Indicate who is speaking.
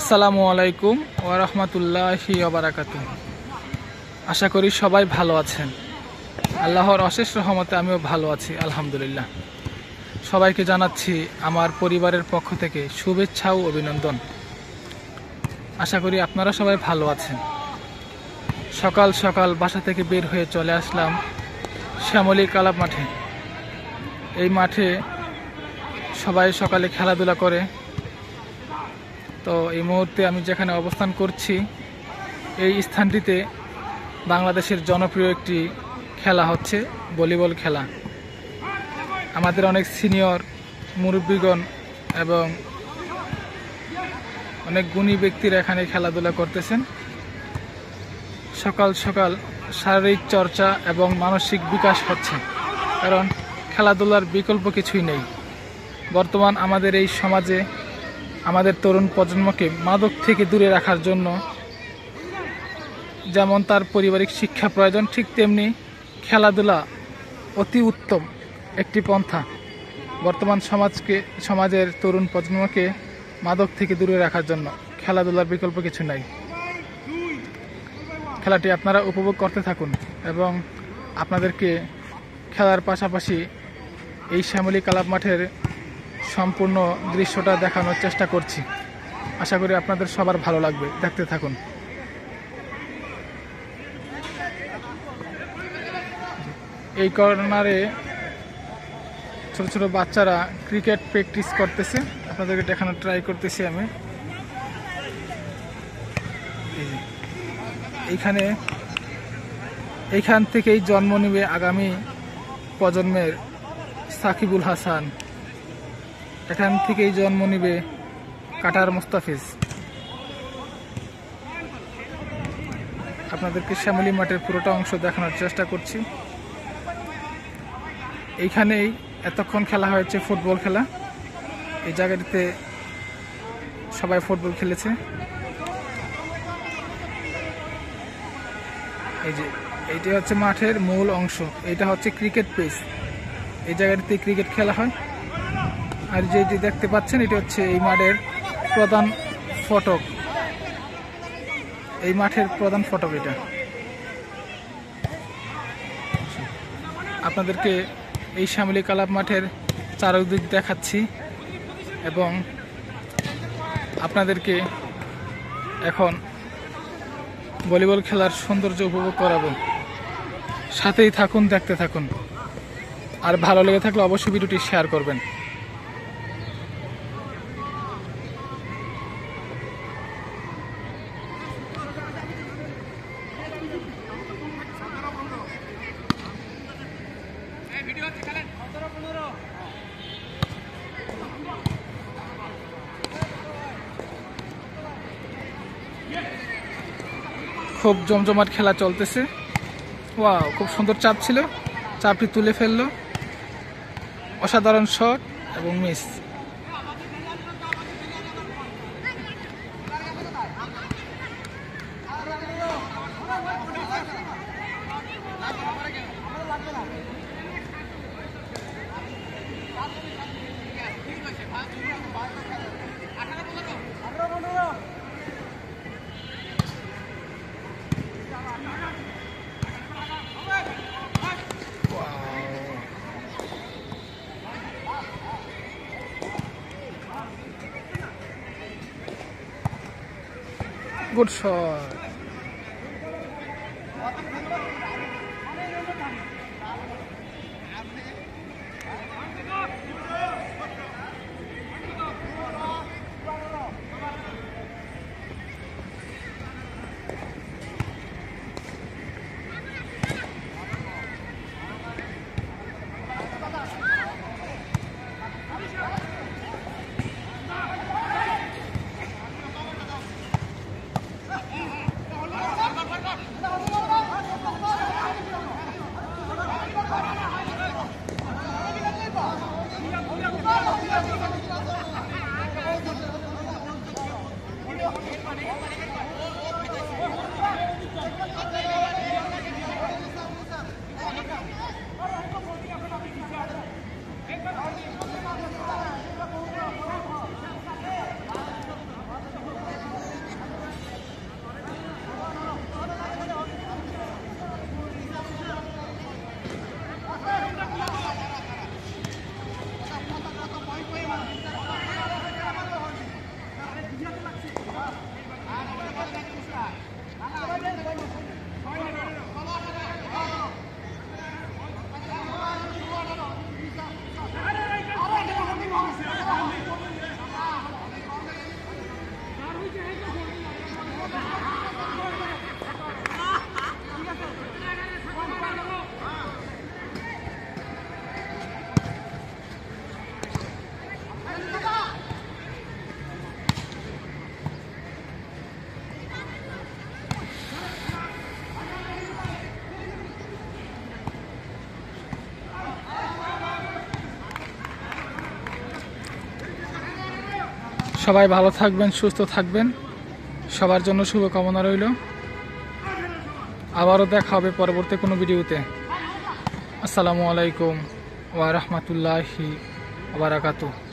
Speaker 1: আসসালামু আলাইকুম ওয়া রাহমাতুল্লাহি ওয়া বারাকাতুহু। আশা করি সবাই ভালো আছেন। আল্লাহর অশেষ রহমতে আমিও ভালো আছি আলহামদুলিল্লাহ। সবাইকে জানাচ্ছি আমার পরিবারের পক্ষ থেকে শুভেচ্ছা ও অভিনন্দন। আশা করি আপনারা সবাই ভালো আছেন। সকাল সকাল বাসা থেকে বের হয়ে চলে আসলাম শ্যামলী ক্লাব মাঠে। এই মাঠে সবাই সকালে খেলাধুলা করে। তো এই মুহূর্তে আমি যেখানে অবস্থান করছি এই স্থানটিতে বাংলাদেশের জনপ্রিয় একটি খেলা হচ্ছে ভলিবল খেলা। আমাদের অনেক সিনিয়র মুরব্বীগণ এবং অনেক গুণী ব্যক্তিরা এখানে খেলাধুলা করতেছেন। সকাল সকাল শারীরিক চর্চা এবং মানসিক বিকাশ হচ্ছে, কারণ খেলাধুলার বিকল্প কিছুই নেই। বর্তমান আমাদের এই সমাজে আমাদের তরুণ প্রজন্মকে মাদক থেকে দূরে রাখার জন্য যেমন তার পারিবারিক শিক্ষা প্রয়োজন, ঠিক তেমনি খেলাধুলা অতি উত্তম একটি পন্থা। বর্তমান সমাজের তরুণ প্রজন্মকে মাদক থেকে দূরে রাখার জন্য খেলাধুলার বিকল্প কিছু নাই। খেলাটি আপনারা উপভোগ করতে থাকুন এবং আপনাদেরকে খেলার পাশাপাশি এই শ্যামলী ক্লাব মাঠের সম্পূর্ণ দৃশ্যটা দেখানোর চেষ্টা করছি। আশা করি আপনাদের সবার ভালো লাগবে, দেখতে থাকুন। এই কর্নারে ছোট ছোট বাচ্চারা ক্রিকেট প্র্যাকটিস করতেছে, আপনাদেরকে দেখানোর ট্রাই করতেছি আমি। এইখান থেকেই জন্ম নেবে আগামী প্রজন্মের সাকিবুল হাসান, এখান থেকেই জন্ম নেবে কাটার মোস্তাফিজ। আপনাদেরকে শ্যামলী মাঠের পুরোটা অংশ দেখানোর চেষ্টা করছি। এইখানেই এতক্ষণ খেলা হয়েছে ফুটবল খেলা। এই জায়গাটিতে সবাই ফুটবল খেলেছে। এই যে এইটা হচ্ছে মাঠের মূল অংশ, এটা হচ্ছে ক্রিকেট পিচ। এই জায়গাটিতে ক্রিকেট খেলা হয়। আর যেটি দেখতে পাচ্ছেন এটি হচ্ছে এই মাঠের প্রধান ফটক। এই মাঠের প্রধান ফটক এটা। আপনাদেরকে এই শ্যামলী ক্লাব মাঠের চারদিক দেখাচ্ছি এবং আপনাদেরকে এখন ভলিবল খেলার সৌন্দর্য উপভোগ করাবো। সাথেই থাকুন, দেখতে থাকুন। আর ভালো লেগে থাকলে অবশ্যই ভিডিওটি শেয়ার করবেন। খুব জমজমাট খেলা চলতেছে। ওয়াও, খুব সুন্দর চাপ ছিল, চাপটি তুলে ফেললো। অসাধারণ শট এবং মিস। Good shot. সবাই ভালো থাকবেন, সুস্থ থাকবেন, সবার জন্য শুভকামনা রইল। আবারও দেখা হবে পরবর্তী কোনো ভিডিওতে। আসসালামু আলাইকুম ওয়া রাহমাতুল্লাহি ওয়া বারাকাতুহু।